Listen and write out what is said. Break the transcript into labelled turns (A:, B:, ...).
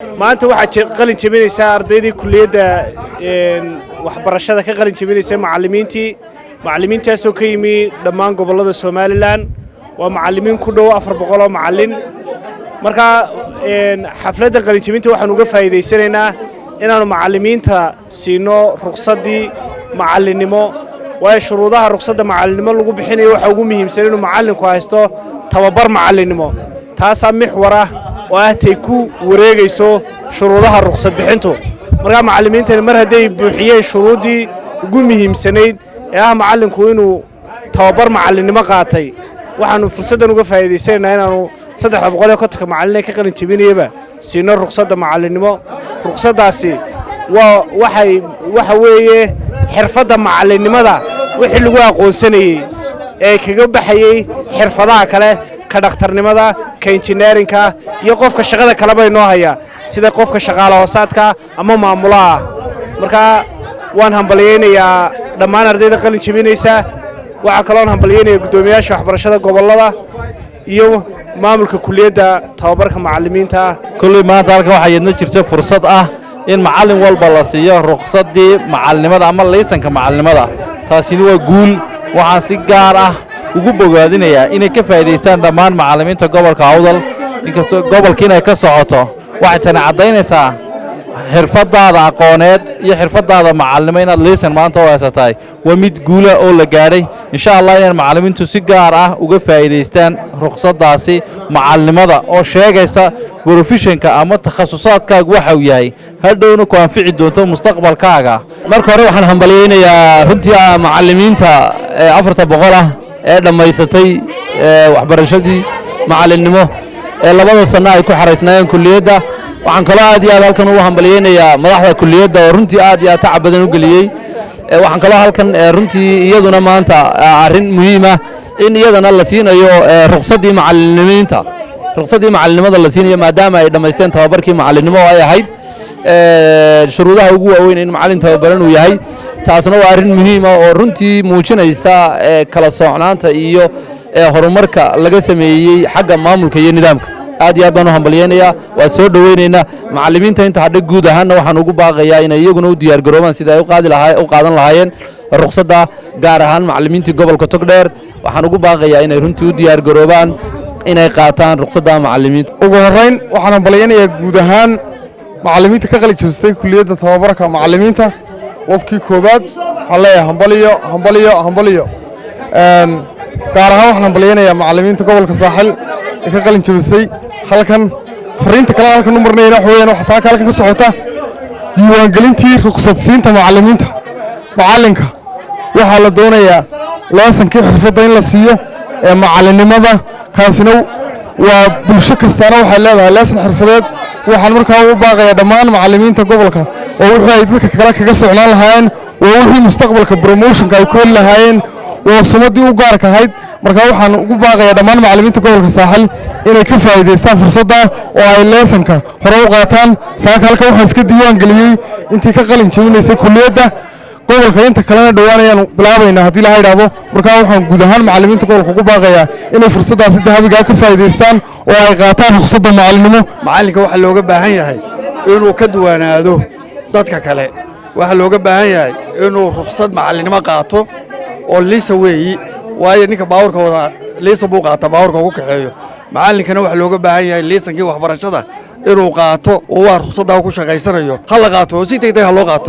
A: maanta waxaa qalin jabinaysaa ardaydii kulliyadda waxbarashada ka qalin jabinaysa macallimiintaasoo ka yimi dhammaan gobollada Soomaaliland waa macallimiin ku dhow 400 oo macallin marka xafladda qalin jabinta waxaan uga faa'iideysanaynaa inaanu macallimiinta siino ruqsaddii macallinimo waa shuruudaha ruqsadda macallinimo lagu bixinayo waxa ugu muhiimsan inuu macallinku haysto tababar macallinimo taas mixwar ah oo ah tay ku wareegayso shuruudaha ruqsad bixintu marka macallimiinta mar haday buuxiyeen shuruudii ugu muhiimsanayd ee ah macallinku inuu tababar macallinimo qaatay waxaanu fursadan uga faa'iideysanaynaa inaanu 300 macallin ka qalin jabinayba siino ruqsadda macallinimo ruqsaddaasi waxa weeye xirfadda macallinimada wixii lagu aqoonsanayay ee kaga baxayay xirfadaha kale ka dhakhtarnimada ka engineerinka iyo qofka shaqada kale bay noo haya sida qofka shaqaalaha hoosaadka ama maamulaha marka waan hambalyeeynaa dhammaan ardayda qalin jabinaysa waxa kale oo hambalyeeynaa gudoomiyaasha waxbarashada gobolada iyo maamulka kulliyadda tababarka macallimiinta
B: kulli maanta halka waxa yidna jirta fursad ah in macallin walba la siiyo ruqsaddii macallinimada ama laysanka macallinimada taasina waa guul waxaan si gaar ah ugu bogaadinayaa inay ka faa'iideystaan dhammaan macallimiinta gobolka Awdal inkastoo gobolkiina ka socoto waxay tan cadeynaysaa xirfadaada aqooneed iyo xirfadaada macallinimo inaad laysan maanta oo haysatay waa mid guula oo la gaaray insha Allah in macallimiintu si gaar ah uga faa'iideystaan ruqsaddaasi macallimada oo sheegaysa professionka ama takhasusaadkaagu waxa uu yahay hadhowna ku anfici doonto mustaqbalkaaga
C: marka hore waxaan hambalyeeynaa runtii macallimiinta 400 ee dhamaysatay waxbarashadii macallinimo ee labada sano ay ku xareysnaayeen kulliyadda waxaan kala aad iyo aad halkan ugu hambalyeeynaa madaxda kulliyadda oo runtii aad iyo aad tacab badan u galiyay waxaan kala halkan runtii iyaduna maanta arrin muhiim ah in iyadana la siinayo ruqsaddii macallinimada la siinayo maadaama ay dhamaysteen tababarkii macallinimo oo ay ahayd shuruudaha ugu waaweyn in macallin tababaran uu yahay taasna waa arrin muhiim ah oo runtii muujinaysa kala soocnaanta iyo horumarka laga sameeyay xagga maamulka iyo nidaamka aad iyo aad baan u hambalyeeynaa waa soo dhaweynaynaa macallimiinta inta hadda guud ahaan waxaan ugu baaqayaa inay iyaguna u diyaar garoobaan sida ay u qaadan lahaayeen ruqsadda gaar ahaan macallimiinta gobolka Togdheer waxaan ugu baaqayaa inay runtii u diyaar garoobaan inay qaataan ruqsadda macallimiinta
D: ugu horeyn waxaan hambalyeeynaa guud ahaan macallimiinta ka qalin jabistay kulliyadda tababarka macallimiinta wadkii koobaad waxaan leeyahay hambaliyo gaar ahaan waxaan hambalyeeynaa macallimiinta gobolka Saaxil ee ka qalin jabisay halkan fariinta kale halkan u marnayna waxweeyaan waxa saaka halkan ka socota diiwaangelintii ruqsadsiinta macallinka waxaa la doonayaa laysankii xirfadda in la siiyo ee macallinimada kaasina waa bulsho kastaana waxay leedahay laysan xirfadeed waxaan markaa u baaqayaa dhammaan macallimiinta gobolka oo wixii ay dadka kale kaga socnaan lahaayeen waa wixii mustaqbalka promotionka ay ku heli lahaayeen waa sumadii u gaarka ahayd marka waxaan ugu baaqayaa dhammaan macallimiinta gobolka Saaxil inay ka faa'iideystaan fursadda oo ay laysanka hore u qaataan saaka halka waxaan iska diiwaan galiyay intii ka qalin jabinaysay kulliyadda gobolka inta kalena dhawaanayaan bilaabayna haddii la yiraahdo marka waxaan guud ahaan macallimiinta gobolka ugu baaqayaa inay fursaddaasi dahabiga ka faa'iideystaan oo ay qaataan ruqsadda macallinimo
E: macallinka waxa looga baahan yahay inuu ka duwanaado dadka kale waxa looga baahan yahay inuu ruqsad macallinimo qaato oo liisa weeyi waayo ninka baawurka wada liisa buu qaata baawurka ugu kaxeeyo macallinkana waxa looga baahan yahay liisankii waxbarashada inuu qaato oo waa ruqsadda ku shaqaysanayo hal qaato si degdeg ah loo qaato